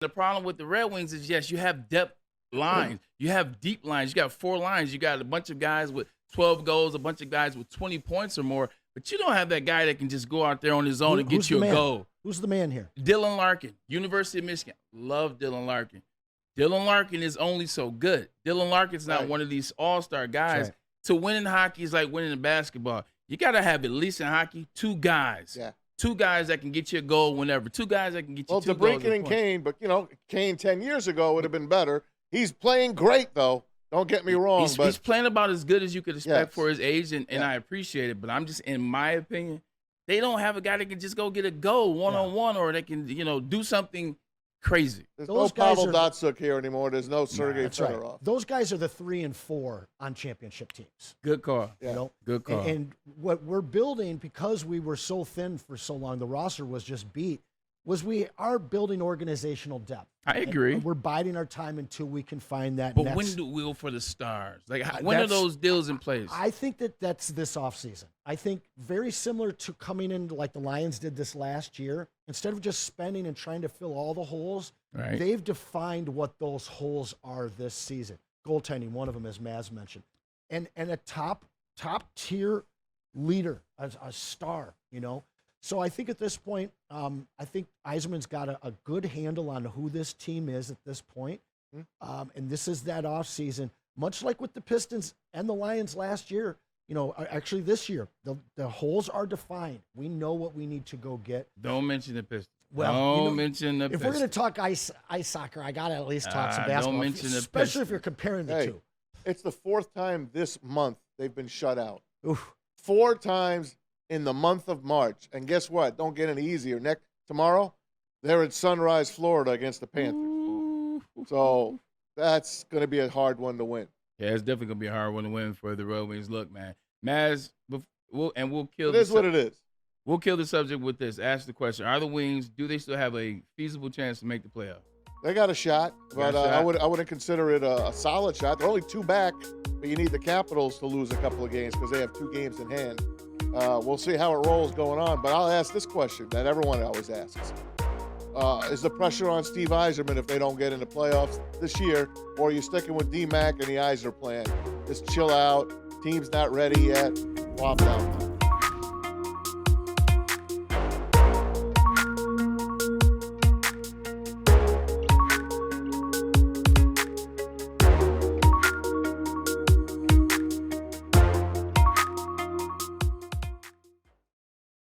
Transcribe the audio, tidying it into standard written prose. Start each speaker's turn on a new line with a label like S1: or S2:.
S1: The problem with the Red Wings is, yes, you have depth lines. You have deep lines. You got 4 lines. You got a bunch of guys with 12 goals, a bunch of guys with 20 points or more. But you don't have that guy that can just go out there on his own and get you a goal.
S2: Who's the man here?
S1: Dylan Larkin, University of Michigan. Love Dylan Larkin. Dylan Larkin is only so good. Dylan Larkin's not one of these all-star guys.
S2: Right.
S1: To win in hockey is like winning in basketball. You got to have, at least in hockey, 2 guys.
S3: Yeah.
S1: 2 guys that can get you a goal whenever. 2 guys that can get you 2 goals.
S3: Well, DeBrincat and Kane, but, Kane 10 years ago would have been better. He's playing great, though. Don't get me wrong.
S1: He's playing about as good as you could expect for his age, and I appreciate it. But I'm just, in my opinion, they don't have a guy that can just go get a goal one-on-one, or they can, do something crazy.
S3: There's no Pavel Datsyuk here anymore. There's no Sergei Fedorov.
S2: Right. Those guys are the 3 and 4 on championship teams.
S1: Good call.
S3: Yeah.
S1: Good call.
S2: And what we're building, because we were so thin for so long, the roster was just beat, was we are building organizational depth.
S1: I agree.
S2: And we're biding our time until we can find that
S1: But
S2: next.
S1: when do we go for the stars? Like, when are those deals in place?
S2: I think that's this offseason. I think very similar to coming in like the Lions did this last year. Instead of just spending and trying to fill all the holes, they've defined what those holes are this season. Goaltending, one of them, as Maz mentioned. And a top tier leader, a star, So I think at this point, I think Yzerman's got a good handle on who this team is at this point. And this is that offseason, much like with the Pistons and the Lions last year. Actually this year, the holes are defined. We know what we need to go get.
S1: Don't mention the Pistons.
S2: Well,
S1: don't mention the Pistons.
S2: If we're going to talk ice soccer, I got to at least talk some basketball.
S1: Don't mention the
S2: especially
S1: Pistons.
S2: if you're comparing the two.
S3: It's the 4th time this month they've been shut out.
S2: Oof.
S3: 4 times in the month of March. And guess what? Don't get any easier. Tomorrow, they're at Sunrise, Florida against the Panthers. So that's going to be a hard one to win.
S1: Yeah, it's definitely going to be a hard one to win for the Red Wings. Look, man, Maz, we'll kill
S3: it. It is what it is.
S1: We'll kill the subject with this. Ask the question, are the Wings, do they still have a feasible chance to make the playoffs?
S3: They got a shot, but I wouldn't consider it a solid shot. They're only 2 back, but you need the Capitals to lose a couple of games because they have 2 games in hand. We'll see how it rolls going on, but I'll ask this question that everyone always asks. Is the pressure on Steve Yzerman if they don't get into playoffs this year, or are you sticking with D-Mac and the Yzer plan? Just chill out. Team's not ready yet. Flop down.